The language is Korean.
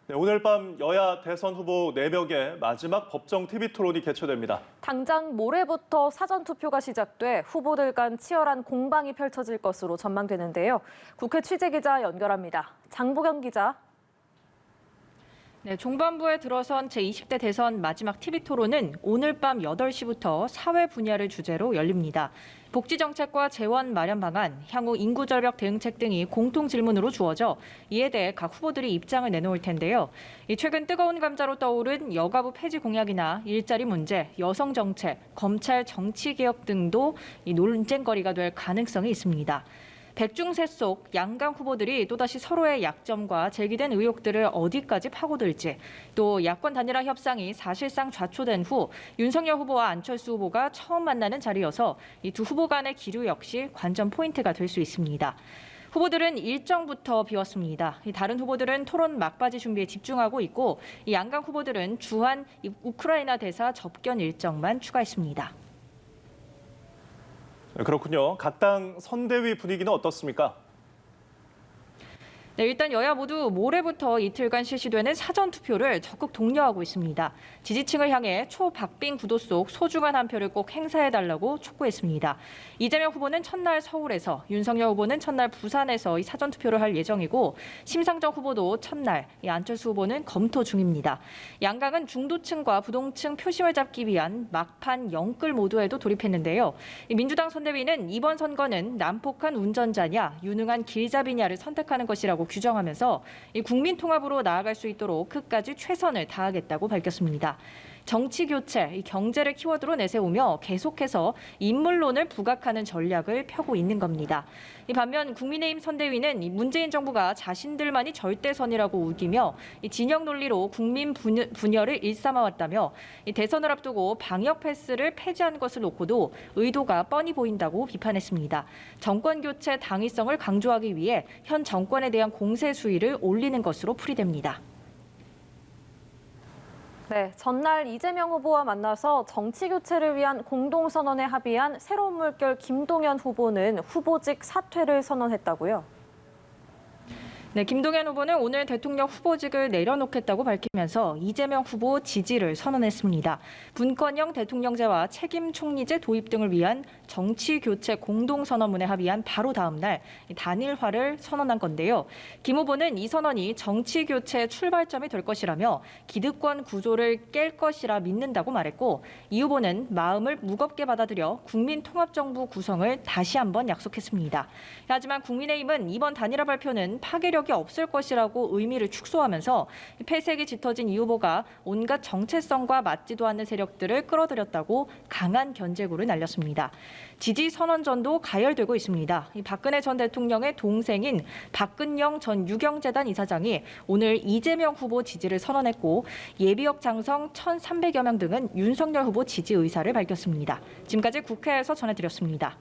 네, 오늘 밤 여야 대선 후보 4명의 마지막 법정 TV 토론이 개최됩니다. 당장 모레부터 사전투표가 시작돼 후보들 간 치열한 공방이 펼쳐질 것으로 전망되는데요. 국회 취재기자 연결합니다. 장보경 기자. 네, 종반부에 들어선 제20대 대선 마지막 TV 토론은 오늘 밤 8시부터 사회 분야를 주제로 열립니다. 복지정책과 재원 마련 방안, 향후 인구절벽 대응책 등이 공통 질문으로 주어져 이에 대해 각 후보들이 입장을 내놓을 텐데요. 최근 뜨거운 감자로 떠오른 여가부 폐지 공약이나 일자리 문제, 여성 정책, 검찰 정치개혁 등도 논쟁거리가 될 가능성이 있습니다. 백중세 속 양강 후보들이 또다시 서로의 약점과 제기된 의혹들을 어디까지 파고들지, 또 야권 단일화 협상이 사실상 좌초된 후 윤석열 후보와 안철수 후보가 처음 만나는 자리여서 이 두 후보 간의 기류 역시 관전 포인트가 될 수 있습니다. 후보들은 일정부터 비웠습니다. 다른 후보들은 토론 막바지 준비에 집중하고 있고, 이 양강 후보들은 주한 우크라이나 대사 접견 일정만 추가했습니다. 그렇군요. 각 당 선대위 분위기는 어떻습니까? 네, 일단 여야 모두 모레부터 이틀간 실시되는 사전투표를 적극 독려하고 있습니다. 지지층을 향해 초박빙 구도 속 소중한 한 표를 꼭 행사해달라고 촉구했습니다. 이재명 후보는 첫날 서울에서, 윤석열 후보는 첫날 부산에서 이 사전투표를 할 예정이고, 심상정 후보도 첫날, 안철수 후보는 검토 중입니다. 양강은 중도층과 부동층 표심을 잡기 위한 막판 영끌 모드에도 돌입했는데요. 민주당 선대위는 이번 선거는 난폭한 운전자냐, 유능한 길잡이냐를 선택하는 것이라고 규정하면서 국민 통합으로 나아갈 수 있도록 끝까지 최선을 다하겠다고 밝혔습니다. 정치 교체, 경제를 키워드로 내세우며 계속해서 인물론을 부각하는 전략을 펴고 있는 겁니다. 반면 국민의힘 선대위는 문재인 정부가 자신들만이 절대선이라고 우기며 진영 논리로 국민 분열을 일삼아왔다며 대선을 앞두고 방역 패스를 폐지한 것을 놓고도 의도가 뻔히 보인다고 비판했습니다. 정권 교체 당위성을 강조하기 위해 현 정권에 대한 공세 수위를 올리는 것으로 풀이됩니다. 네, 전날 이재명 후보와 만나서 정치 교체를 위한 공동선언에 합의한 새로운 물결 김동연 후보는 후보직 사퇴를 선언했다고요. 네, 김동연 후보는 오늘 대통령 후보직을 내려놓겠다고 밝히면서 이재명 후보 지지를 선언했습니다. 분권형 대통령제와 책임 총리제 도입 등을 위한 정치 교체 공동선언문에 합의한 바로 다음 날 단일화를 선언한 건데요. 김 후보는 이 선언이 정치 교체의 출발점이 될 것이라며 기득권 구조를 깰 것이라 믿는다고 말했고, 이 후보는 마음을 무겁게 받아들여 국민통합정부 구성을 다시 한번 약속했습니다. 하지만 국민의힘은 이번 단일화 발표는 파괴력이 없을 것이라고 의미를 축소하면서 폐색이 짙어진 이 후보가 온갖 정체성과 맞지도 않는 세력들을 끌어들였다고 강한 견제구를 날렸습니다. 지지 선언전도 가열되고 있습니다. 박근혜 전 대통령의 동생인 박근영 전 유경재단 이사장이 오늘 이재명 후보 지지를 선언했고, 예비역 장성 1,300여 명 등은 윤석열 후보 지지 의사를 밝혔습니다. 지금까지 국회에서 전해드렸습니다.